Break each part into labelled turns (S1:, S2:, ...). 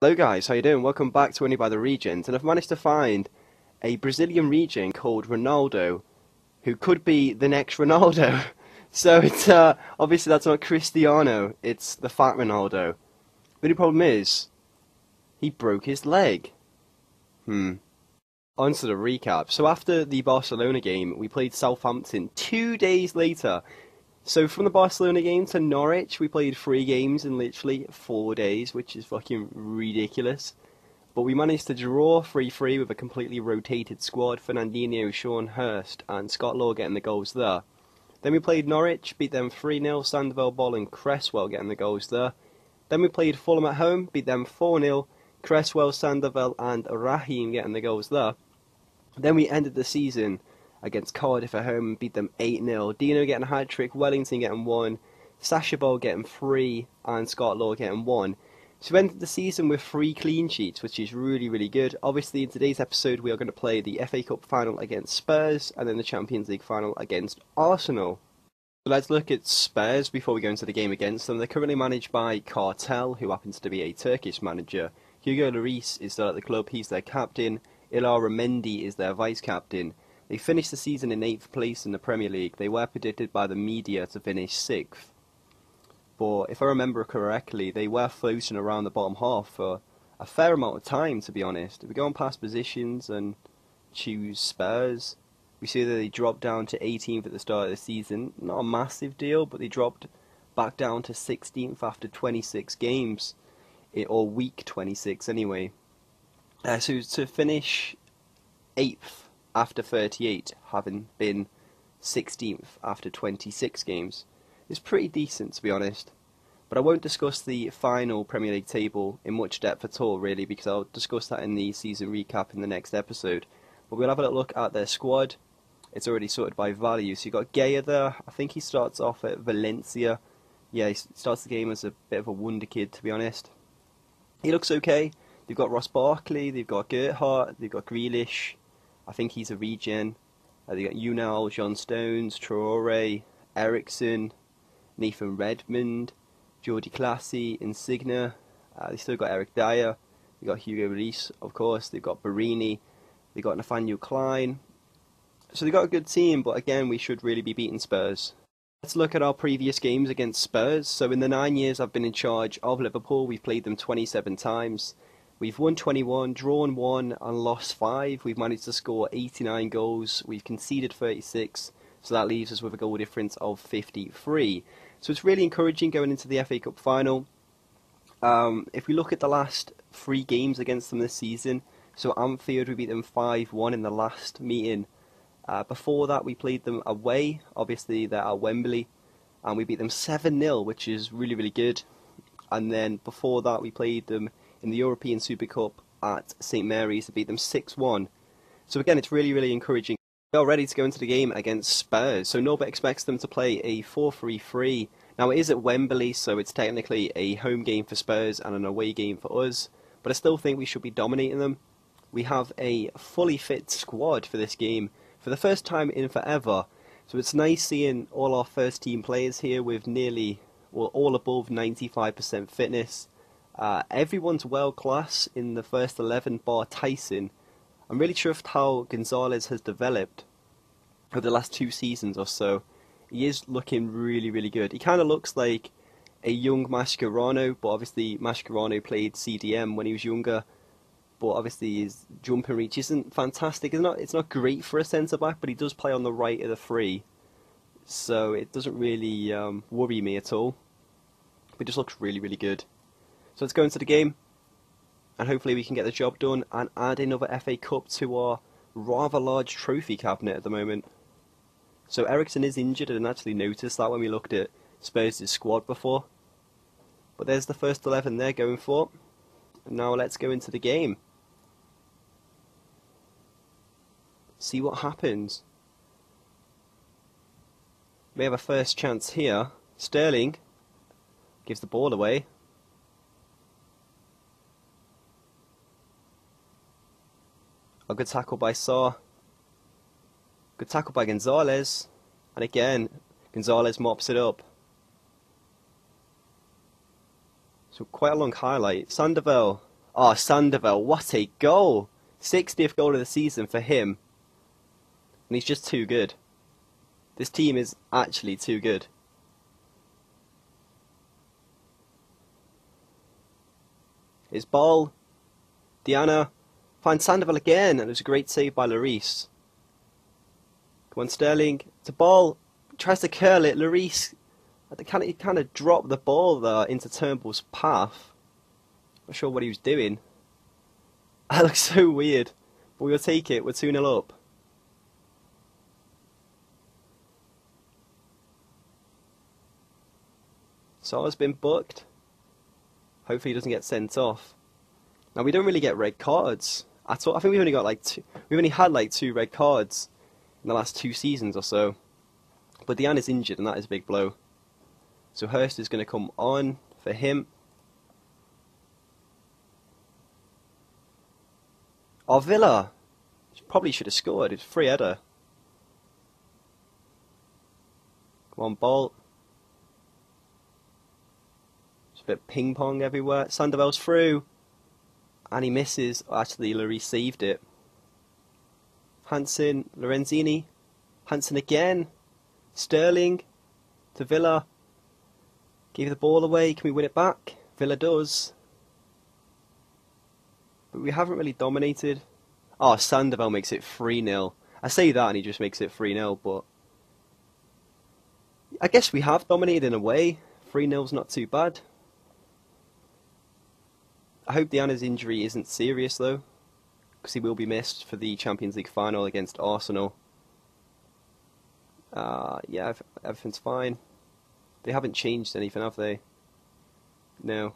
S1: Hello guys, how you doing? Welcome back to Only by the Regens, and I've managed to find a Brazilian regen called Ronaldo, who could be the next Ronaldo. So it's obviously that's not Cristiano, it's the fat Ronaldo. The only problem is, he broke his leg. On to the recap. So after the Barcelona game, we played Southampton 2 days later. So from the Barcelona game to Norwich, we played 3 games in literally 4 days, which is fucking ridiculous. But we managed to draw 3-3 with a completely rotated squad. Fernandinho, Sean Hurst and Scott Law getting the goals there. Then we played Norwich, beat them 3-0, Sandoval, Ball and Cresswell getting the goals there. Then we played Fulham at home, beat them 4-0, Cresswell, Sandoval and Raheem getting the goals there. Then we ended the season against Cardiff at home and beat them 8-0. Dino getting a hat-trick, Wellington getting 1, Sacha Bowl getting 3, and Scott Law getting 1. So we ended the season with 3 clean sheets, which is really good. Obviously, in today's episode, we are going to play the FA Cup final against Spurs, and then the Champions League final against Arsenal. So let's look at Spurs before we go into the game against them. They're currently managed by Cartel, who happens to be a Turkish manager. Hugo Lloris is still at the club, he's their captain. Ilara Mendy is their vice-captain. They finished the season in 8th place in the Premier League. They were predicted by the media to finish 6th. But if I remember correctly, they were floating around the bottom half for a fair amount of time, to be honest. If we go on past positions and choose Spurs, we see that they dropped down to 18th at the start of the season. Not a massive deal, but they dropped back down to 16th after 26 games. Or week 26 anyway. So to finish 8th after 38, having been 16th after 26 games, is pretty decent, to be honest. But I won't discuss the final Premier League table in much depth at all, really, because I'll discuss that in the season recap in the next episode. But we'll have a little look at their squad. It's already sorted by value. So you've got Gaya there. I think he starts off at Valencia. Yeah, he starts the game as a bit of a wonder kid, to be honest. He looks okay. They've got Ross Barkley, they've got Gerhardt, they've got Grealish. I think he's a regen. They've got Unal, John Stones, Traore, Ericsson, Nathan Redmond, Jordi Classy, Insignia. They still got Eric Dyer. They've got Hugo Lloris, of course. They've got Barini. They've got Nathaniel Klein. So they've got a good team, but again, we should really be beating Spurs. Let's look at our previous games against Spurs. So in the 9 years I've been in charge of Liverpool, we've played them 27 times. We've won 21, drawn 1 and lost 5. We've managed to score 89 goals. We've conceded 36, so that leaves us with a goal difference of 53. So it's really encouraging going into the FA Cup final. If we look at the last 3 games against them this season, so Anfield, we beat them 5-1 in the last meeting. Before that, we played them away. Obviously, they're at Wembley, and we beat them 7-0, which is really good. And then before that, we played them in the European Super Cup at St Mary's to beat them 6-1. So again, it's really encouraging. We are ready to go into the game against Spurs. So Norbert expects them to play a 4-3-3. Now it is at Wembley, so it's technically a home game for Spurs and an away game for us. But I still think we should be dominating them. We have a fully fit squad for this game for the first time in forever. So it's nice seeing all our first team players here with all above 95% fitness. Everyone's world class in the first 11 bar Tyson. I'm really chuffed how Gonzalez has developed over the last 2 seasons or so. He is looking really good. He kind of looks like a young Mascherano, but obviously Mascherano played CDM when he was younger. But obviously his jumping reach isn't fantastic. It's not great for a centre back, but he does play on the right of the 3. So it doesn't really worry me at all. But it just looks really good. So let's go into the game, and hopefully we can get the job done and add another FA Cup to our rather large trophy cabinet at the moment. So Ericsson is injured. I didn't actually notice that when we looked at Spurs' squad before. But there's the first 11 they're going for. And now let's go into the game. See what happens. We have a first chance here. Sterling gives the ball away. A good tackle by Sarr. Good tackle by Gonzalez. And again, Gonzalez mops it up. So quite a long highlight. Sandoval Oh, Sandoval, what a goal! 60th goal of the season for him. And he's just too good. This team is actually too good. His ball. Diana finds Sandoval again, and it was a great save by Lloris. Come on, Sterling. It's a ball. Tries to curl it. Lloris, he kind of dropped the ball there into Turnbull's path. Not sure what he was doing. That looks so weird. But we'll take it. We're 2-0 up. Sar's been booked. Hopefully he doesn't get sent off. Now we don't really get red cards at all. I think we've only got like two. We've only had like 2 red cards in the last 2 seasons or so. But Diane is injured, and that is a big blow. So Hurst is going to come on for him. Oh, Villa probably should have scored. It's a free header. Come on, ball. It's a bit ping pong everywhere. Sandoval's through. And he misses. Oh, actually, Lloris saved it. Hansen, Lorenzini. Hansen again. Sterling to Villa. Gave the ball away. Can we win it back? Villa does. But we haven't really dominated. Oh, Sandoval makes it 3-0. I say that and he just makes it 3-0, but I guess we have dominated in a way. 3-0's not too bad. I hope Diana's injury isn't serious though, because he will be missed for the Champions League final against Arsenal. Yeah, everything's fine. They haven't changed anything, have they? No.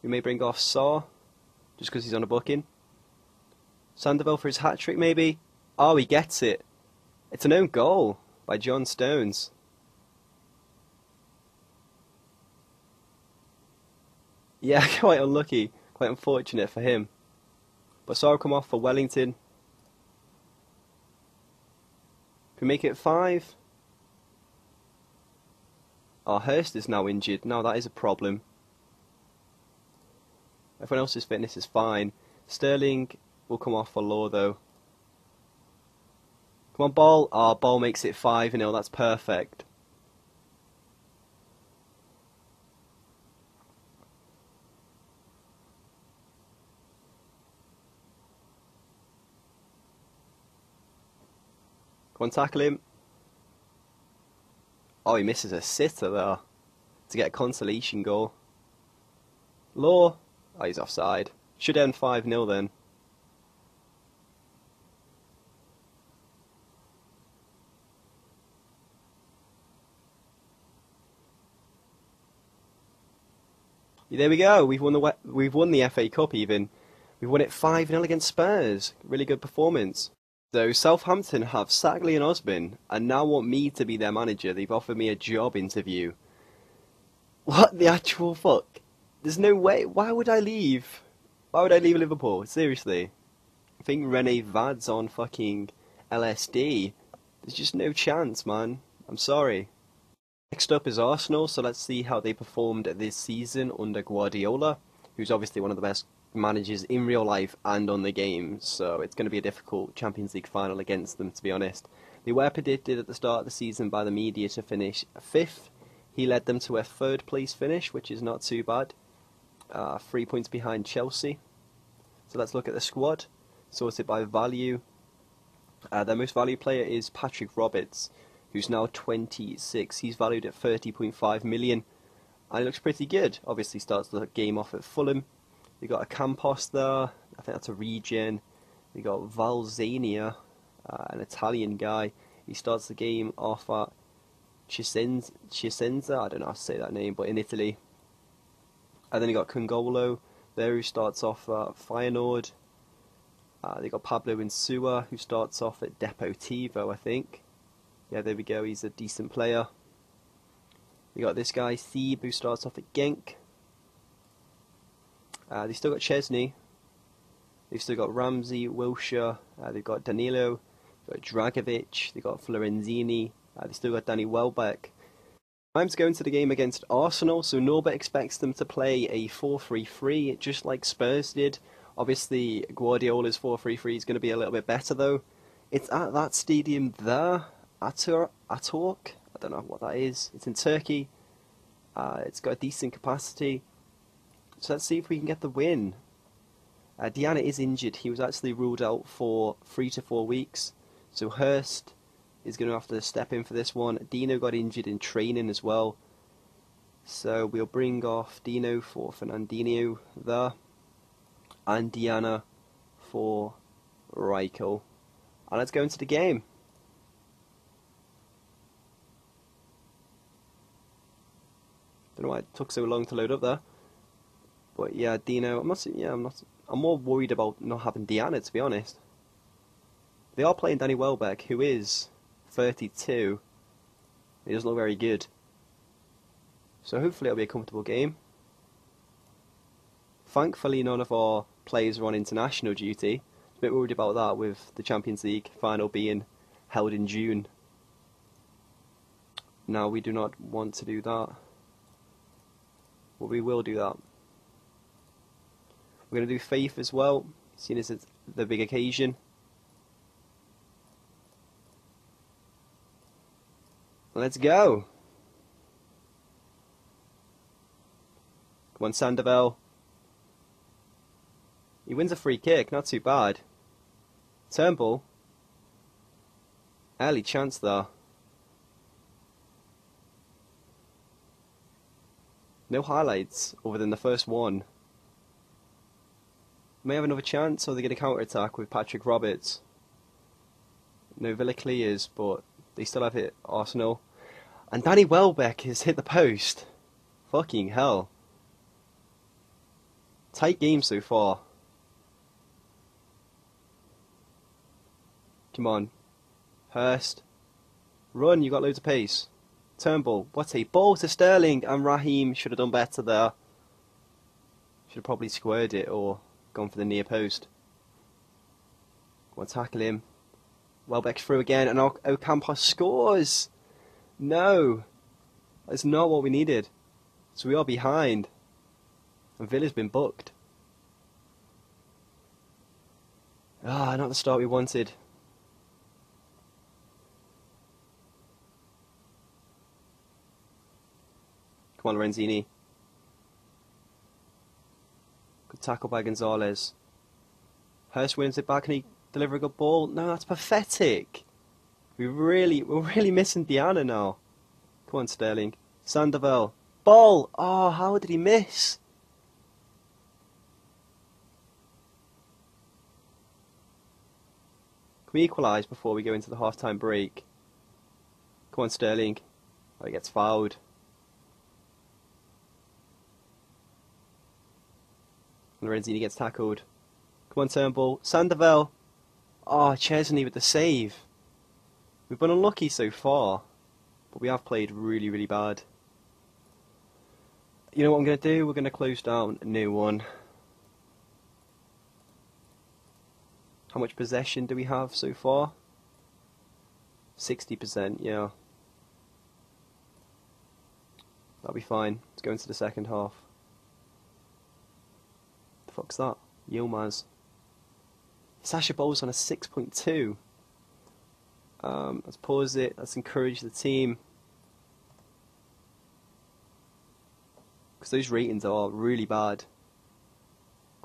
S1: We may bring off Saw, just because he's on a booking. Sandoval for his hat-trick, maybe? Oh, he gets it. It's an own goal by John Stones. Yeah, quite unlucky. Quite unfortunate for him. But Saw will come off for Wellington. Can we make it 5? Oh, Hurst is now injured. Now that is a problem. Everyone else's fitness is fine. Sterling will come off for Law though. Come on, Ball. Oh, Ball makes it 5-0. That's perfect. Come on, tackle him. Oh, he misses a sitter there to get a consolation goal. Law. Oh, he's offside. Should end 5-0 then. There we go. We've won the FA Cup even. We've won it 5-0 against Spurs. Really good performance. So Southampton have Sackley and Osman and now want me to be their manager. They've offered me a job interview. What the actual fuck? There's no way. Why would I leave? Why would I leave Liverpool? Seriously. I think Rene Vad's on fucking LSD. There's just no chance, man. I'm sorry. Next up is Arsenal, so let's see how they performed this season under Guardiola, who's obviously one of the best managers in real life and on the game, so it's going to be a difficult Champions League final against them, to be honest. They were predicted at the start of the season by the media to finish 5th. He led them to a 3rd place finish, which is not too bad. 3 points behind Chelsea. So let's look at the squad, sorted by value. Their most valued player is Patrick Roberts, who's now 26. He's valued at 30.5 million, and he looks pretty good. Obviously starts the game off at Fulham. We got a Campos there, I think that's a regen. We got Valzania, an Italian guy. He starts the game off at Chisenza, I don't know how to say that name, but in Italy. And then you got Congolo there, who starts off at Feyenoord. They got Pablo Insua, who starts off at Deportivo, I think. Yeah, there we go, he's a decent player. We got this guy, Thebe, who starts off at Genk. They've still got Chesney. They've still got Ramsey, Wilshere. They've got Danilo. They've got Dragovic. They've got Florenzini. They've still got Danny Welbeck. I'm to go into the game against Arsenal, so Norbert expects them to play a 4-3-3, just like Spurs did. Obviously, Guardiola's 4-3-3 is going to be a little bit better, though. It's at that stadium there, Atatürk. I don't know what that is. It's in Turkey. It's got a decent capacity. So let's see if we can get the win. Diana is injured. He was actually ruled out for 3 to 4 weeks. So Hurst is going to have to step in for this one. Dino got injured in training as well. So we'll bring off Dino for Fernandinho there. And Diana for Reichel. And let's go into the game. Don't know why it took so long to load up there. But yeah, Dino, I'm more worried about not having Diana, to be honest. They are playing Danny Welbeck, who is 32. He doesn't look very good. So hopefully it'll be a comfortable game. Thankfully none of our players are on international duty. A bit worried about that with the Champions League final being held in June. Now we do not want to do that. But we will do that. We're going to do Faith as well, seeing as it's the big occasion. Let's go. Come on, Sandoval. He wins a free kick, not too bad. Turnbull. Early chance there. No highlights other than the first one. May have another chance, or they're going to counter-attack with Patrick Roberts. No Villa clears, but they still have hit Arsenal. And Danny Welbeck has hit the post. Fucking hell. Tight game so far. Come on. Hurst. Run, you got loads of pace. Turnbull. What a ball to Sterling. And Raheem should have done better there. Should have probably squared it or gone for the near post. Go on, tackle him. Welbeck's through again, and Ocampos scores! No! That's not what we needed. So we are behind. And Villa's been booked. Ah, not the start we wanted. Come on, Lorenzini. Good tackle by Gonzalez. Hurst wins it back. Can he deliver a good ball? No, that's pathetic. We're really missing Diana now. Come on, Sterling. Sandoval. Ball! Oh, how did he miss? Can we equalise before we go into the half-time break? Come on, Sterling. Oh, he gets fouled. Lorenzini gets tackled. Come on, Turnbull. Sandoval. Oh, Chesney with the save. We've been unlucky so far, but we have played really, really bad. You know what I'm going to do? We're going to close down a new one. How much possession do we have so far? 60%, yeah. That'll be fine. Let's go into the second half. The fuck's that? Yilmaz. Sasha Bowles on a 6.2. Let's pause it. Let's encourage the team. Because those ratings are really bad.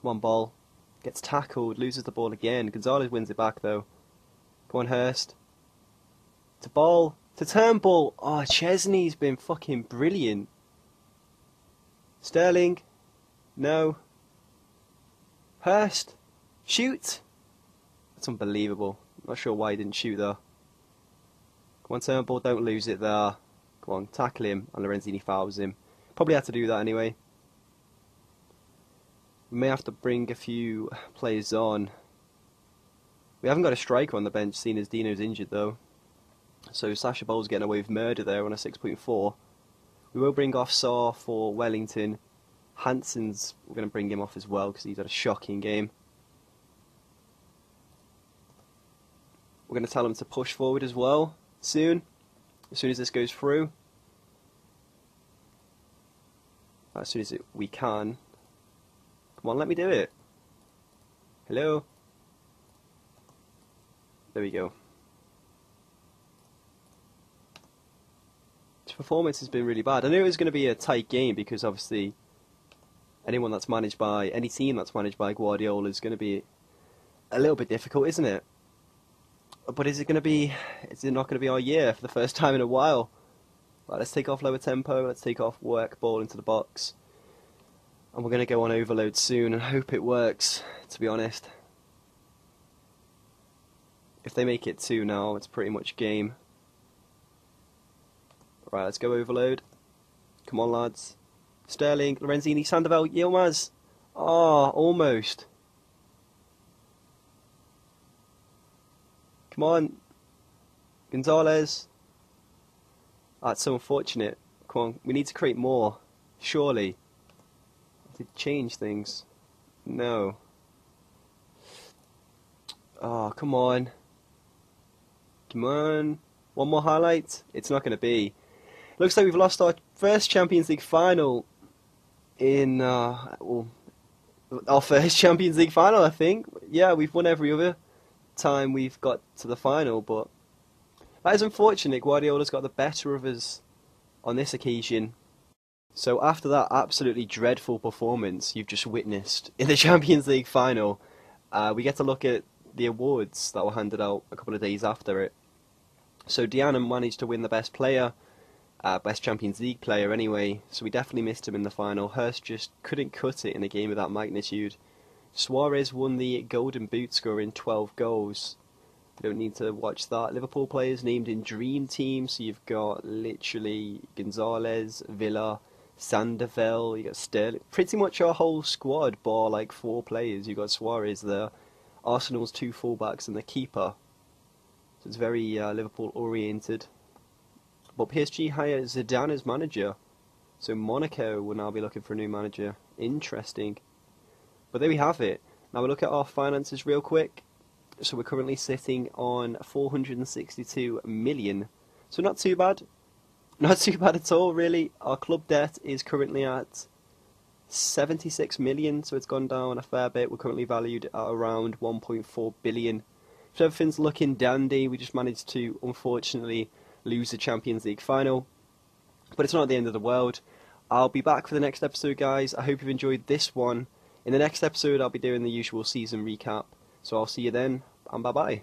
S1: Come on, ball. Gets tackled, loses the ball again. Gonzalez wins it back though. Come on, Hurst. To ball. To Turnbull. Oh, Chesney's been fucking brilliant. Sterling. No. Hurst. Shoot. That's unbelievable. Not sure why he didn't shoot there. Come on, Turnbull, don't lose it there. Come on, tackle him. And Lorenzini fouls him. Probably had to do that anyway. We may have to bring a few players on. We haven't got a striker on the bench, seeing as Dino's injured though. So Sasha Bowles getting away with murder there on a 6.4. We will bring off Saar for Wellington. Hansen's, we're going to bring him off as well because he's had a shocking game. We're going to tell him to push forward as well soon, as soon as this goes through. as soon as we can. Come on, let me do it. Hello? There we go. His performance has been really bad. I knew it was going to be a tight game because obviously any team that's managed by Guardiola is going to be a little bit difficult, isn't it? But is it not going to be our year for the first time in a while? Right, let's take off lower tempo, let's take off work ball into the box. And we're going to go on overload soon and hope it works, to be honest. If they make it 2 now, it's pretty much game. Right, let's go overload. Come on, lads. Sterling, Lorenzini, Sandoval, Yilmaz. Ah, almost. Come on. Gonzalez. That's so unfortunate. Come on, we need to create more. Surely. To change things. No. Oh, come on. Come on. One more highlight. It's not going to be. Looks like we've lost our first Champions League final in our first Champions League final, I think. Yeah, we've won every other time we've got to the final, but that is unfortunate. Guardiola's got the better of us on this occasion. So after that absolutely dreadful performance you've just witnessed in the Champions League final, we get to look at the awards that were handed out a couple of days after it. So Diana managed to win the best player, best Champions League player anyway, so we definitely missed him in the final. Hurst just couldn't cut it in a game of that magnitude. Suarez won the Golden Boot, scoring 12 goals. You don't need to watch that. Liverpool players named in Dream Team, so you've got literally Gonzalez, Villa, Sandoval, you got Sterling. Pretty much our whole squad, bar like 4 players. You've got Suarez there. Arsenal's 2 fullbacks and the keeper. So it's very Liverpool oriented. But PSG hired Zidane as manager. So Monaco will now be looking for a new manager. Interesting. But there we have it. Now we look at our finances real quick. So we're currently sitting on 462 million. So not too bad. Not too bad at all, really. Our club debt is currently at 76 million, so it's gone down a fair bit. We're currently valued at around 1.4 billion. So everything's looking dandy. We just managed to, unfortunately, lose the Champions League final. But it's not the end of the world. I'll be back for the next episode, guys. I hope you've enjoyed this one. In the next episode, I'll be doing the usual season recap. So I'll see you then, and bye-bye.